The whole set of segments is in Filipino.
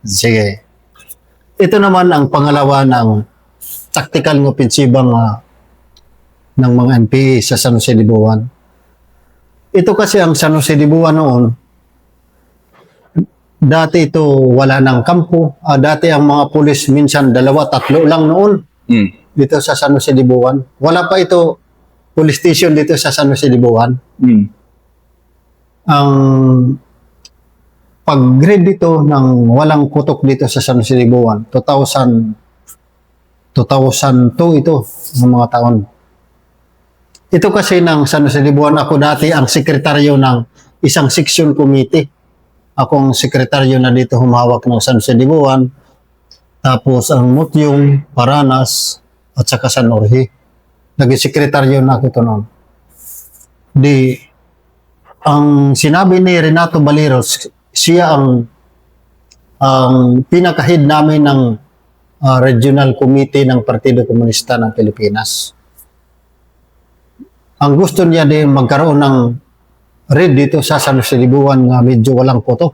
Sige. Ito naman ang pangalawa ng tactical ng opensibang ng mga NPA sa San Jose de Buwan. Ito kasi ang San Jose de Buwan noon, dati ito wala ng kampo. Dati ang mga pulis minsan 2, 3 lang noon dito sa San Jose de Buwan. Wala pa ito police station dito sa San Jose de Buwan. Ang pag-grade dito ng walang putok dito sa San Jose de Buwan, 2002 ito, ng mga taon. Ito kasi ng San Jose de Buwan, ako dati ang sekretaryo ng isang section committee. Ako ang sekretaryo na dito humawak ng San Jose de Buwan, tapos ang Mutyong, Paranas, at saka San Jorge. Naging sekretaryo na ako ito noon. Ang sinabi ni Renato Baleros, siya ang pinaka-head namin ng Regional Committee ng Partido Komunista ng Pilipinas. Ang gusto niya din magkaroon ng raid dito sa San Jose de Buwan na medyo walang putok.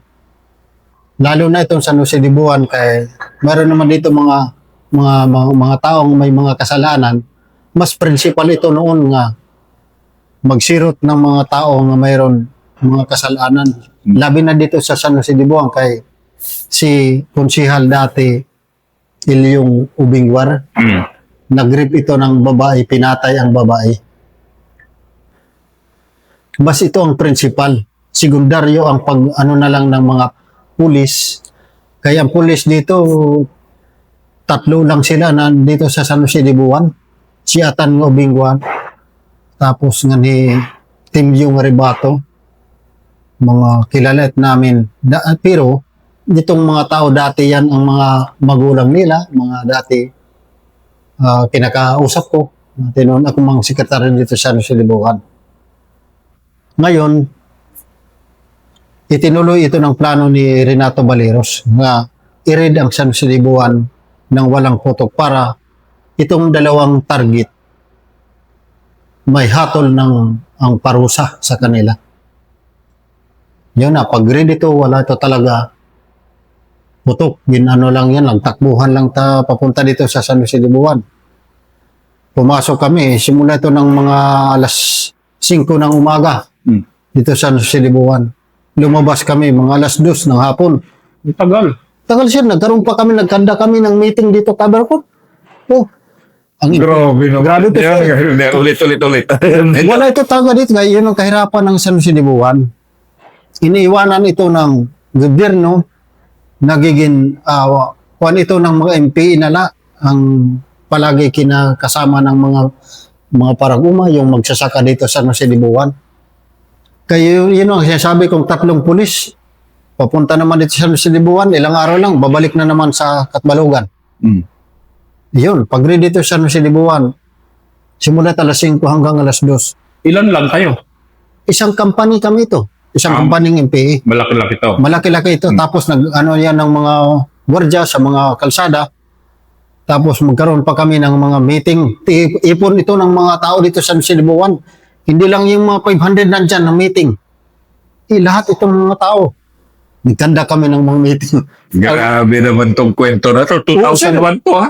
Lalo na itong San Jose de Buwan kay meron naman dito mga taong may mga kasalanan. Mas principal ito noon nga magsirot ng mga tao na mayroon mga kasalanan. Labi na dito sa San Jose de Buwan kay si konsihal dati Ilyong Ubingwar. Nag-rape ito ng babae, pinatay ang babae. Mas ito ang principal. Sekundaryo ang pag-ano na lang ng mga pulis. Kaya ang pulis dito, 3 lang sila na dito sa San Jose de Buwan. Si Atan Ubingwar, tapos nga ni Tim Yung Ribato, mga kilalat namin. Pero ditong mga tao dati yan ang mga magulang nila, mga dati kinakausap ko. Noon ako mga sekretaryo dito sa San Jose de Buwan. Ngayon, itinuloy ito ng plano ni Renato Baleros na i-raid ang San Jose de Buwan ng walang putok para itong dalawang target may hatol ng ang parusa sa kanila. Yun na, pag-raid ito, wala ito talaga putok. Ginano lang yan, takbuhan lang papunta dito sa San Jose de Buwan. Pumasok kami, simula ito ng mga alas 5 ng umaga dito sa San Jose de Buwan. Lumabas kami mga alas 2 ng hapon. Tagal. Tagal siya, nagkaroon pa kami, nagkanda kami ng meeting dito, Kabarkot. Oh, Grabe naman. Grabe to, Ulit. wala ito taga dito. Yun ang kahirapan ng San Jose de Buwan. Iniiwanan ito ng gobyerno, nagiging kuwan ito ng mga MP nala, ang palagi kinakasama ng mga paraguma, yung magsasaka dito sa San Jose de Buwan. Kaya yun ang sinasabi kong 3 pulis, papunta naman dito sa San Jose de Buwan, ilang araw lang, babalik na naman sa Katbalugan. Yun, pag-read dito sa San Jose de Buwan, simula alas 5 hanggang alas 2. Ilan lang kayo? Isang company kami ito. Isang company ng MPA. Malaki-laki to. Malaki-laki ito. Tapos nag-ano yan ng mga gwardiya sa mga kalsada. Tapos magkaroon pa kami ng mga meeting. Ipon ito ng mga tao dito sa San Jose de Buwan. Hindi lang yung mga 500 nandyan ng meeting. Lahat itong mga tao. Nagkanda kami ng mga meeting. Grabe naman tong kwento na to. 2001 to ha?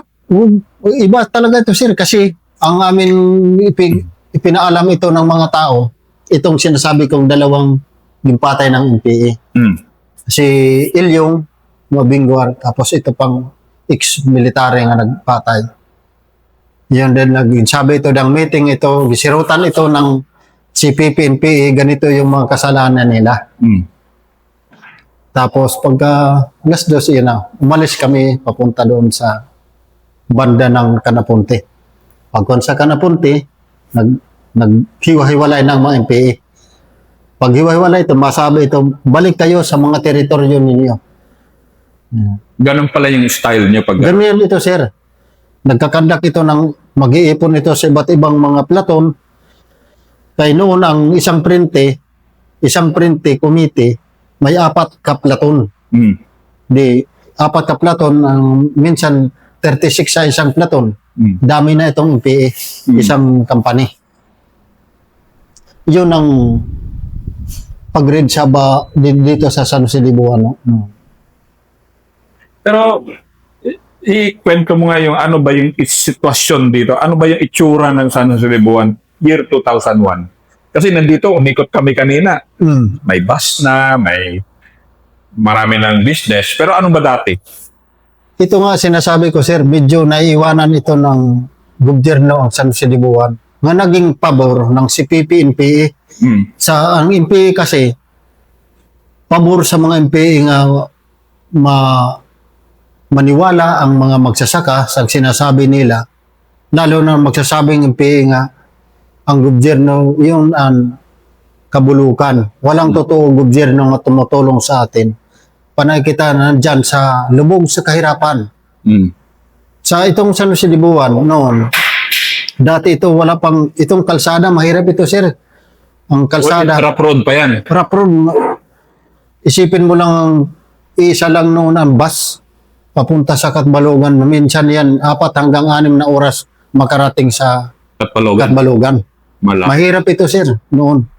Iba talaga ito, sir. Kasi ang amin ipinaalam ito ng mga tao, itong sinasabi kong dalawang gimpatay ng NPA. Si Ilyong Mabingwar, tapos ito pang ex-military nga nagpatay. Yun din, nagsabi ito ng meeting ito, gisirutan ito ng CPP, NPA, ganito yung mga kasalanan nila. Tapos pagka alas 2, yun na, umalis kami papunta doon sa banda ng Kanapunti. Pagkon sa Kanapunti, naghiwa-hiwalay ng mga NPA. Pag hiwa-hiwalay ito, masabi ito, balik kayo sa mga teritoryo ninyo. Ganun pala yung style niyo pag... Ganyan ito, sir. Nagkakandak ito ng mag-iipon ito sa iba't ibang mga platon. Kaya noon ang isang printe committee, may 4 ka platon. 4 ka platon, minsan 36 sa isang platon. Dami na itong MPA, isang company. Yun ang pag-read dito sa San Jose de Buwan. Pero, ikwento mo nga yung ano ba yung sitwasyon dito? Ano ba yung itsura ng San Jose de Buwan year 2001? Kasi nandito, umikot kami kanina. May bus na, may marami ng business. Pero ano ba dati? Ito nga sinasabi ko, sir, medyo naiiwanan ito ng gobyerno ang San Jose de Buwan nga naging pabor ng CPP, NPA. Sa ang NPA kasi, pabor sa mga NPA nga maniwala ang mga magsasaka sa sinasabi nila, lalo na magsasabing NPA nga ang gobyerno yun ang kabulukan. Walang totoo gobyerno na tumutulong sa atin. Panay kita nandyan sa lubog sa kahirapan. Sa itong San Jose de Buwan noon, dati ito wala pang, itong kalsada, mahirap ito, sir. Ang kalsada, Rough road pa yan. rough road, isipin mo lang, isa lang noon ang bus, papunta sa Katbalogan. Minsan yan, 4 hanggang 6 na oras makarating sa Katbalogan. Katbalogan. Malaki. Mahirap ito, sir, noon.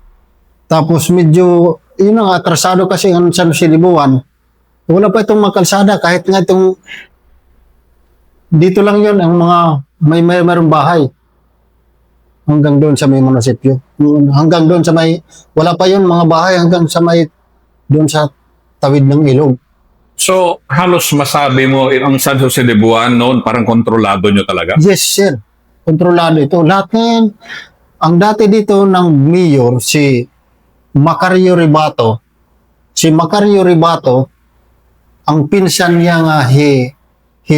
Tapos medyo, yun ang atrasado kasi ang San Jose de Buwan. Wala pa itong makalsada, kahit nga itong, dito lang yun, ang mga, mayroong bahay. Hanggang doon sa may munisipyo. Hanggang doon sa may, wala pa yun, mga bahay, hanggang sa may, doon sa tawid ng ilog. So, halos masabi mo, ang San Jose de Buwan noon, parang kontrolado nyo talaga? Yes, sir. Kontrolado ito. Lahat na yan. Ang dati dito ng mayor, si Macario Ribato. Si Macario Ribato, ang pinsan niya nga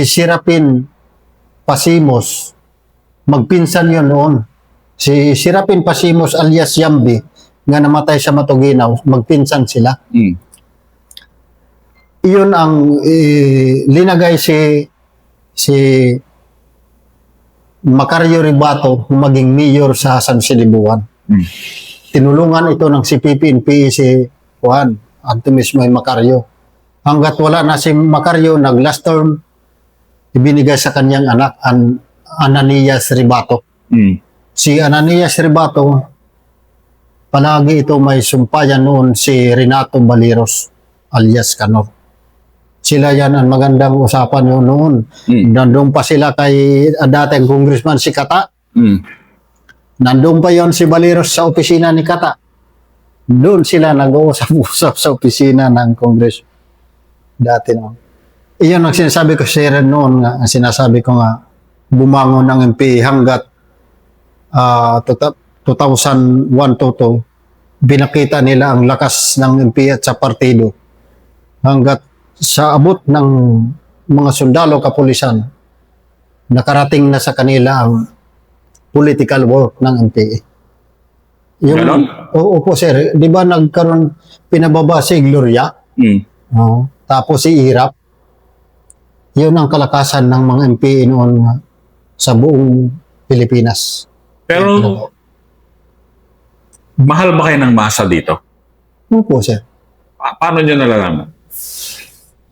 Serapin Pasimos. Magpinsan yun noon. Si Serapin Pasimos alias Yambi, nga namatay sa Matuginaw, magpinsan sila. Iyon ang linagay si Macario Ribato maging mayor sa San Jose de Buwan. Tinulungan ito ng CPP, NPA si Juan Artemis May Macario. Hanggat wala na si Macario, nag-last term, ibinigay sa kanyang anak, Ananias Ribato. Si Ananias Ribato, palagi ito may sumpayan noon si Renato Baliros alias Canor. Sila yan ang magandang usapan yun noon. Nandun pa sila kay dating congressman si Kata. Nandun pa yon si Baliros sa opisina ni Kata. Doon sila nag-uusap-usap sa opisina ng Congress. Dati noon. Iyon ang sinasabi ko sa Ren noon, nga, ang sinasabi ko nga, bumangon ng MP hanggat 2001-2002, binakita nila ang lakas ng MP at sa partido. Hanggat sa abot ng mga sundalo kapulisan, nakarating na sa kanila ang political work ng NPA. Ganon? Oo po, sir. Di ba nagkaroon, pinababa si Gloria? Tapos si Irap. Yun ang kalakasan ng mga NPA noon sa buong Pilipinas. Pero, mahal ba kayo ng masa dito? Oo po, sir. Paano nyo nalalaman?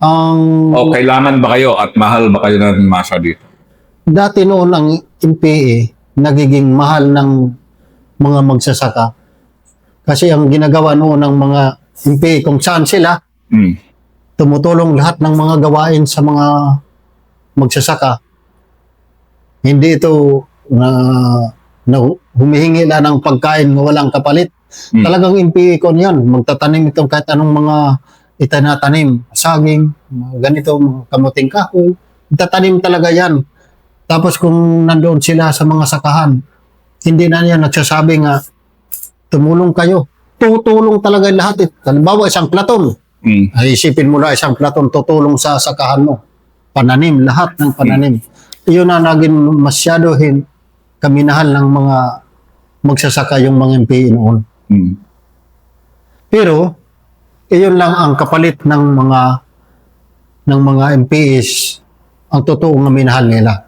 Ang O kailangan ba kayo at mahal ba kayo ng masa dito? dati noon ang NPA nagiging mahal ng mga magsasaka. Kasi ang ginagawa noon ng mga NPA, kung saan sila, tumutulong lahat ng mga gawain sa mga magsasaka. Hindi ito na humihingi na ng pagkain na walang kapalit. Talagang NPA ko niyan. Magtatanim ito kahit anong mga itinatanim. Saging, ganito, kamuting kahoy. Itatanim talaga yan. Tapos kung nandoon sila sa mga sakahan, hindi na yan nagsasabi nga, tumulong kayo. Tutulong talaga lahat. Halimbawa, isang platon. Ay, isipin mo na isang platon tutulong sa sakahan mo. Pananim, lahat ng pananim. Iyon na naging masyado kaminahan ng mga magsasaka yung mga NPA noon. Pero, iyon lang ang kapalit ng mga MPs, ang totoong minahal nila.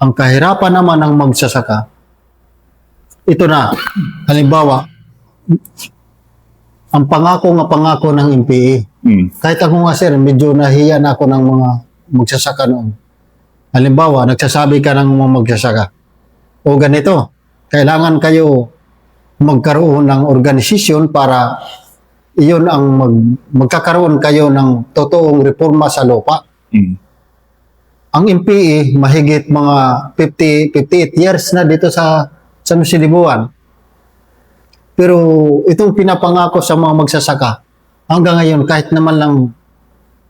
Ang kahirapan naman ng magsasaka, ito na, halimbawa, ang pangako ng MPA. Kahit ako nga, sir, medyo nahiya na ako ng mga magsasaka noon. Halimbawa, nagsasabi ka ng mga magsasaka, o ganito, kailangan kayo magkaroon ng organisasyon para iyon ang magkakaroon kayo ng totoong reforma sa lupa. Mm. Ang MPE, mahigit mga 58 years na dito sa San Jose Libuan. Pero itong pinapangako sa mga magsasaka, hanggang ngayon, kahit naman lang,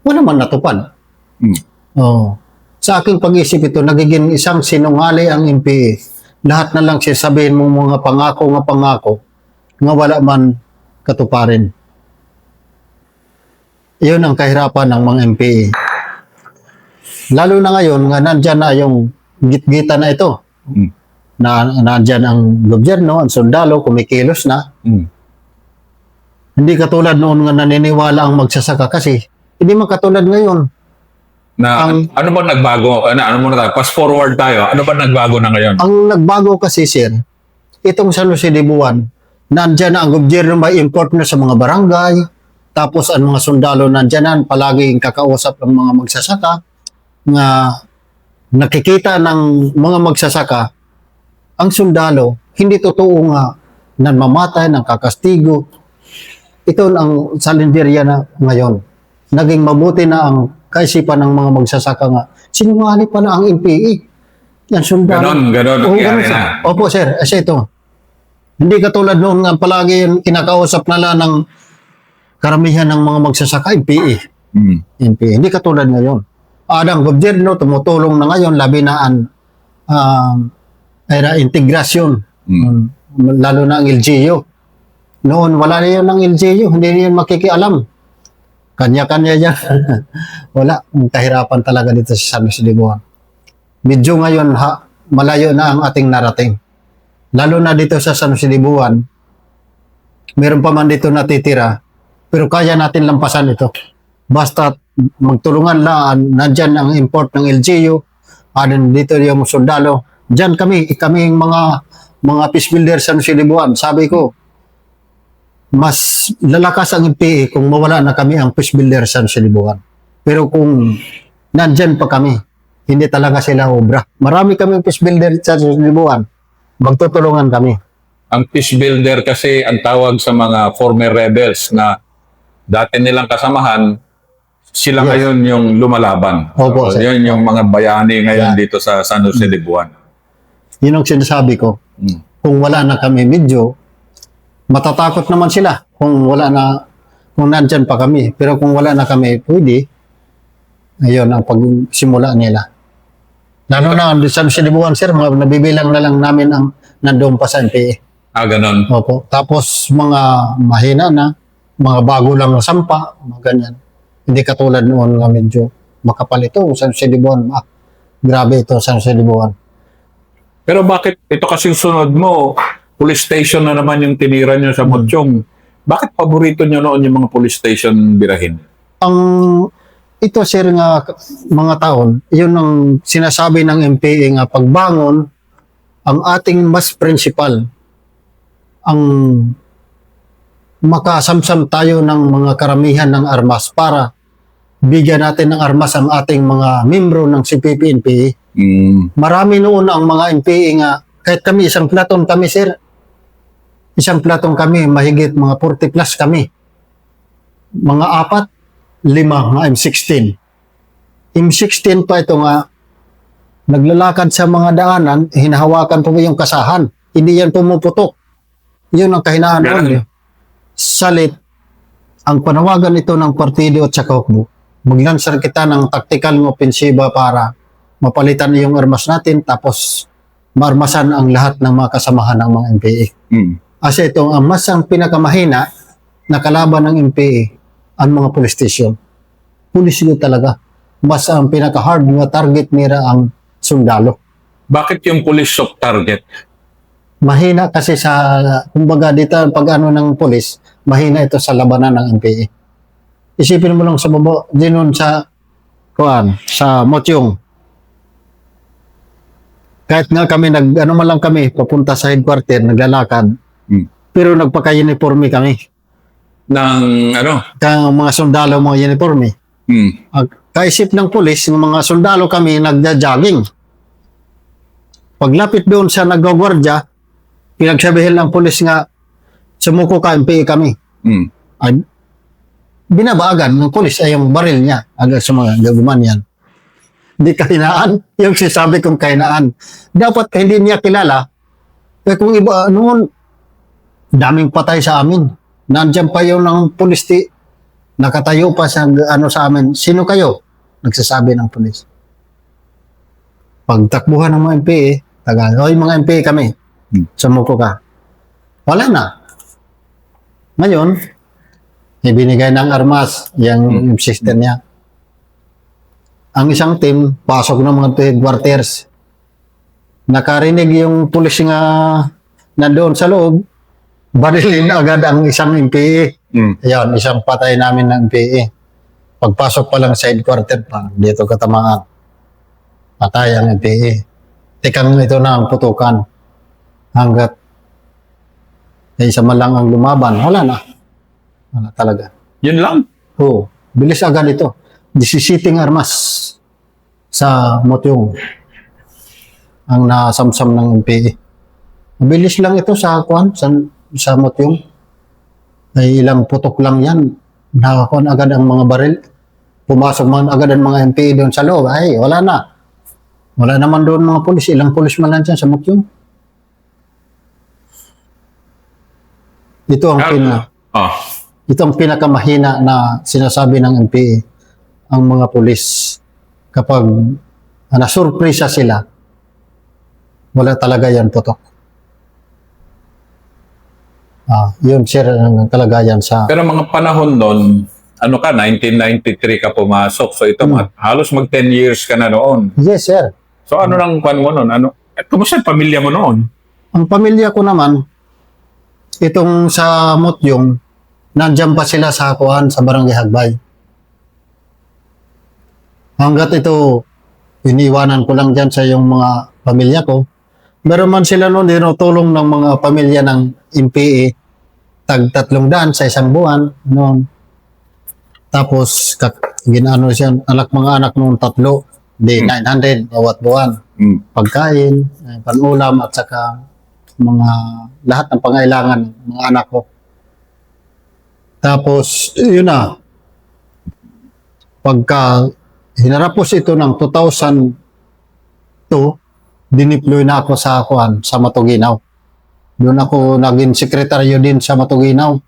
wala man natupad. Mm. Oh. Sa aking pag-isip ito, nagiging isang sinungali ang MPE. Lahat na lang sasabihin mo mga pangako, nga wala man katuparin. Iyon ang kahirapan ng mga MPE. Lalo na ngayon, nga nandyan na yung gitgita na ito. Mm. Na nandyan ang gobyerno, ang sundalo, kumikilos na. Mm. Hindi katulad noon nga naniniwala ang magsasaka kasi hindi man katulad ngayon. Na, ano ba nagbago? Ano muna tayo? Fast forward tayo. Ano ba nagbago na ngayon? Ang nagbago kasi, sir, itong San Jose Libuan, nandyan na ang gobyerno may import na sa mga barangay, tapos ang mga sundalo nandyan na, palaging kakausap ng mga magsasaka, nga nakikita ng mga magsasaka, ang sundalo, hindi totoo nga nanmamatay, ng kakastigo. Ito ang salinderya na ngayon. Naging mabuti na ang kaisipan ng mga magsasaka nga. Sinungaling pa na ang MPE. Yan sundalo. Ganon. Oo, Nangyari ganon, sir. na. Opo, sir. Kasi ito, hindi katulad noon nga palagi yung kinakausap nila ng karamihan ng mga magsasaka, MPE. Mm. MPE. Hindi katulad ngayon. Ang gobyerno tumutulong na ngayon, labi na ang integrasyon. Mm. Lalo na ang LGU. Noon, wala na yun ng LGU. Hindi na yun makikialam. Kanya-kanya yan. Wala. Ang kahirapan talaga dito sa San Jose Libuan. Medyo ngayon, malayo na ang ating narating. Lalo na dito sa San Jose Libuan, meron pa man dito natitira, pero kaya natin lampasan ito. Basta magtulungan lang, nandyan ang import ng LGU, dito yung sundalo. Diyan kami yung mga peace builder sa San Jose Libuan. Sabi ko, mas lalakas ang MPE kung mawala na kami ang peace builder sa San Jose Libuan. Pero kung nandyan pa kami, hindi talaga sila obra. Marami kami peace builder sa San Jose Libuan. Magtutulungan kami. Ang peace builder kasi ang tawag sa mga former rebels na dati nilang kasamahan, sila Yes. ngayon yung lumalaban. Opo, So, sir. yun yung mga bayani ngayon Yeah. dito sa San Jose Libuan. Yun ang sinasabi ko. Mm. Kung wala na kami, medyo matatakot naman sila kung nandyan pa kami. Pero kung wala na kami, pwede. Ayun ang pagsimula nila. Lalo na sa San Jose Libuan, sir, nabibilang na lang namin ang nandoon pa sa NPA. Ganon. Opo. Tapos mga mahina na, mga bago lang na sampa, mga ganyan. Hindi katulad noon nga medyo makapal ito, San Jose Libuan. Grabe ito, San Jose Libuan. Pero bakit ito kasing sunod mo, police station na naman yung tinira nyo sa Motsyong. Bakit paborito nyo noon yung mga police station birahin? Ito, sir, nga mga taon, yun ang sinasabi ng MPA nga pagbangon, ang ating mas principal, ang makasamsam tayo ng mga karamihan ng armas para bigyan natin ng armas ang ating mga membro ng CPP-NPA. Marami noon ang mga NPA nga, kahit kami, isang platon kami, sir. Isang platon kami, mahigit mga 40 plus kami. Mga 4, 5, mga M16. M16 pa ito nga, naglalakad sa mga daanan, hinahawakan po yung kasahan. Hindi yan pumuputok. Yun ang kahinaan noon. Salit, ang panawagan ito ng partido at saka hukbo, maglansar kita ng tactical ng opensiba para mapalitan yung armas natin tapos marmasan ang lahat ng mga kasamahan ng mga MPA. Kasi ito, ang mas ang pinakamahina na kalaban ng MPA, ang mga police station. Police yun talaga. Mas ang pinaka-hard na target nila ang sundalo. Bakit yung police soft target? Mahina kasi sa, kumbaga dito, pag ano ng police, mahina ito sa labanan ng MPA. Isipin mo lang sa babo, dinon sa Motsyong. Kahit nga kami, ano man lang kami, papunta sa headquarter, naglalakad, pero nagpaka-uniforme kami. Ng ano? Kaya mga sundalo, mga uniforme. Kaisip ng pulis, ng mga sundalo kami, nagja-jogging. Paglapit doon sa nagwagwardya, pinagsabihin ng pulis nga, sumuko ka, MPA kami. Ay, binabaagan ng pulis ay yung baril niya agad sa mga gaguman yan. Di kahinaan. Yung sinasabi kong kahinaan. Dapat hindi niya kilala. Kaya kung iba, noon, daming patay sa amin. Nandiyan pa yung ng pulis, nakatayo pa sa sa amin. Sino kayo? Nagsasabi ng pulis. Pagtakbuhan ng mga MPA, hoy mga MPA kami, sumuko ka. Wala na. Ngayon, ibinigay ng armas yung sister niya. Ang isang team, pasok ng mga headquarters. Nakarinig yung pulis nga nandoon sa loob, barilin agad ang isang MPA. Ayan, isang patay namin ng MPA. Pagpasok pa lang sa headquarters, dito katamaan. Patay ang MPA. Tikang ito na ang putukan. Hanggat isa man lang ang lumaban, wala na. Wala talaga. Yun lang. Oo, bilis agad ito. 17 armas sa Motyong ang nasamsam ng MPA. Bilis lang ito sa sa Motyong. Ay ilang putok lang yan. Nakakuan agad ang mga baril. Pumasok man agad ang mga MPA doon sa loob. Ay, wala na. Wala naman doon mga pulis. Ilang pulis man lang dyan sa Motyong. Ito ang pinakamahina na sinasabi ng MPA, ang mga pulis. Kapag nasurpresa sila, wala talaga yan putok. Yun sir ang kalagayan sa... Pero mga panahon nun, 1993 ka pumasok. So ito, halos mag 10 years ka na noon. Yes sir. So ano nang pan mo noon? Kumusta ang pamilya mo noon? Ang pamilya ko naman, itong sa Motyong, nandiyan pa sila sa sa Barangay Hagbay. Hanggat ito, iniwanan ko lang dyan sa yung mga pamilya ko. Meron man sila noon dinutulong ng mga pamilya ng MPA, tag-300 sa isang buwan noon. Tapos, ginano siya, mga anak noon 3, di 900 bawat buwan. Pagkain, panulam at saka mga lahat ng pangailangan ng mga anak ko. Tapos, yun na. Pagka hinarapos ito ng 2002, diniploy na ako sa Matuginaw. Doon ako naging sekretaryo din sa Matuginaw.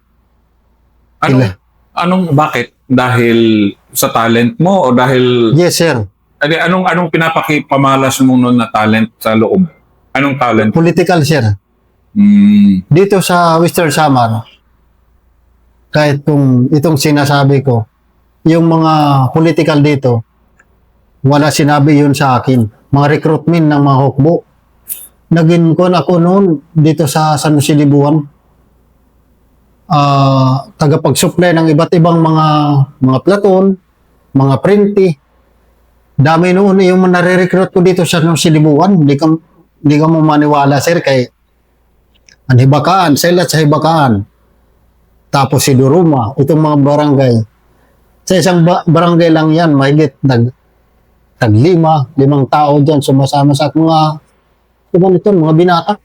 Bakit? Dahil sa talent mo o dahil... Yes, sir. Anong pinapakipamalas mo noon na talent sa loob? Anong talent? Political, sir. Dito sa Western Samar, kahit kung itong sinasabi ko, yung mga political dito, wala sinabi yun sa akin. Mga recruitment ng mga hukbo. Naging kon ako noon dito sa San Jose Libuan. Tagapag-supply ng iba't ibang mga platon, mga printy. Dami noon yung nare-recruit ko dito sa San Jose Libuan. Hindi ka mo maniwala, sir, kay ang Hibakaan, Selat sa Hibakaan. Tapos si Duruma, itong mga barangay. Sa isang barangay lang yan, mahigit limang tao dyan sumasama sa mga binata.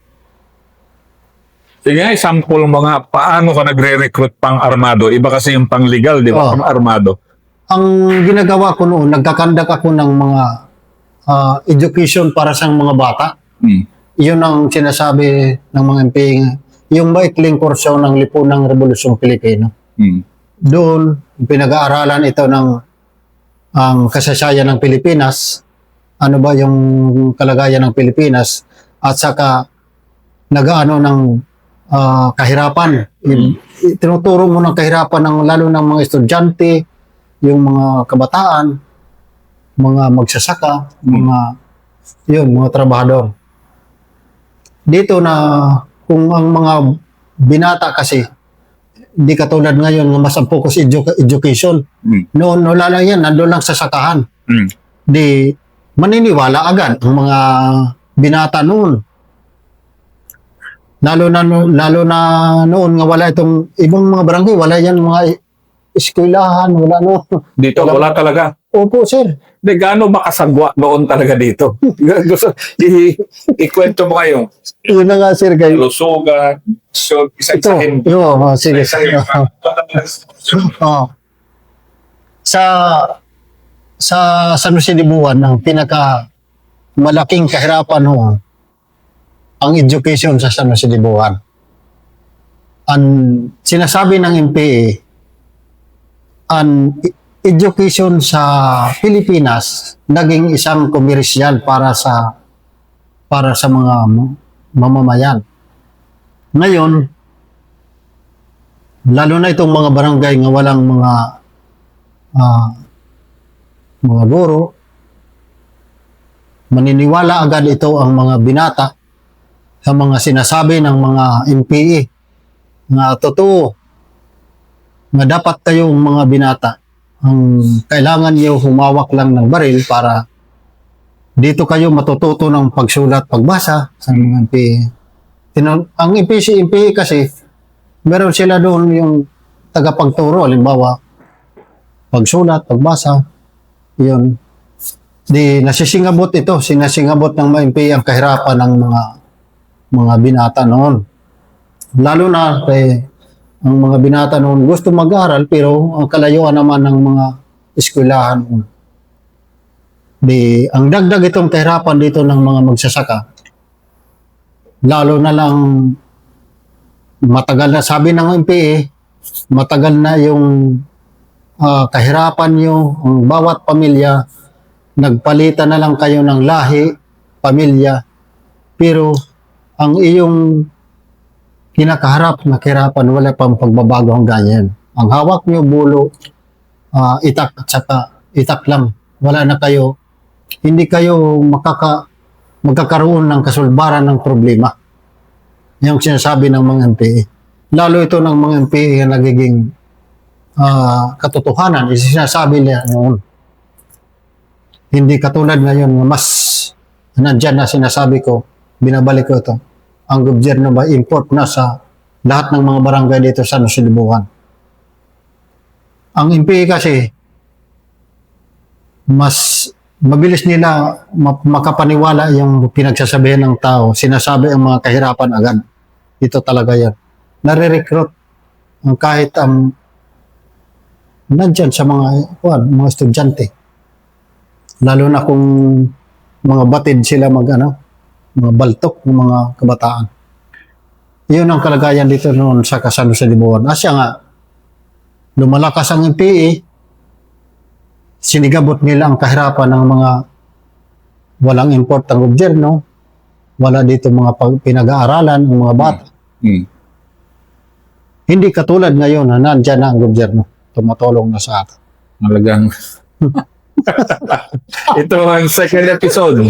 Sige nga, sample mga paano ka nagre-recruit pang armado. Iba kasi yung pang legal, di ba? Pang armado. Ang ginagawa ko noon, nagkakandak ako ng mga education para sa mga bata. Yun ang sinasabi ng mga MP, yung maikling kurso ng Lipunang Rebolusyong Pilipino. Doon, pinag-aaralan ito ng ang kasaysayan ng Pilipinas, ano ba yung kalagayan ng Pilipinas, at saka nag-ano ng kahirapan. Tinuturo mo ng kahirapan ng lalo ng mga estudyante, yung mga kabataan, mga magsasaka, mga trabahador. Dito na kung ang mga binata kasi di katulad ngayon nga mas ang focus education. Noon wala lang yan, nandoon lang sa sakahan. Di maniniwala agad ang mga binata noon. Lalo na noon nga wala itong ibang mga barangay, wala yan mga eskwelahan, wala no. Dito wala talaga. Opo, sir. Di gaano makasagwa noon talaga dito? Gusto ikwento mo kayo. Yun na nga, sir. Lusugan, so isa-isahin. Sige. sa San Jose de Buwan, ang pinaka malaking kahirapan noon, ang education sa San Jose de Buwan. Ang sinasabi ng MPA, ang education sa Pilipinas naging isang komersyal para sa mga mamamayan. Ngayon, lalo na itong mga barangay nga walang mga guro, maniniwala agad ito ang mga binata sa mga sinasabi ng mga MPA na totoo na dapat kayong mga binata ang kailangan niyo humawak lang ng baril para dito kayo matututo ng pagsulat, pagbasa sa mga MPA. Ang MPA kasi meron sila doon yung tagapagturo, halimbawa pagsulat, pagbasa, yun. Sinasingabot ng mga MPA ang kahirapan ng mga binata noon. Lalo na ang mga binata noon gusto mag-aral pero ang kalayuan naman ng mga eskwelahan. Ang dagdag itong kahirapan dito ng mga magsasaka, lalo na lang matagal na, sabi ng MPA, matagal na yung kahirapan nyo, ang bawat pamilya, nagpalitan na lang kayo ng lahi, pamilya, pero ang iyong kinakaharap na kahirapan, wala pang pagbabago ang ganyan. Ang hawak nyo, bulo, itak at saka itak lang. Wala na kayo, hindi kayo magkakaroon ng kasulbaran ng problema. Yung sinasabi ng mga MPA. Lalo ito ng mga MPA na nagiging katotohanan, sinasabi nila noon. Hindi katulad ngayon na mas nandyan na sinasabi ko, binabalik ko ito. Ang gobyerno ba import na sa lahat ng mga barangay dito sa San Jose de Buwan. Ang MPA kasi mas mabilis nila makapaniwala yung pinagsasabihan ng tao, sinasabi ang mga kahirapan agad. Ito talaga yan. Nare-recruit kahit nandyan sa mga estudyante. Lalo na kung mga batid sila mga baltok ng mga kabataan. Yun ang kalagayan dito noon sa San Jose de Buwan. Asya nga, lumalakas ang MPA, sinigabot nila ang kahirapan ng mga walang import ang gobyerno, wala dito mga pinag-aaralan ng mga bata. Hindi katulad ngayon na nandyan na ang gobyerno, tumatulong na sa atin. Malagang ito ang second episode.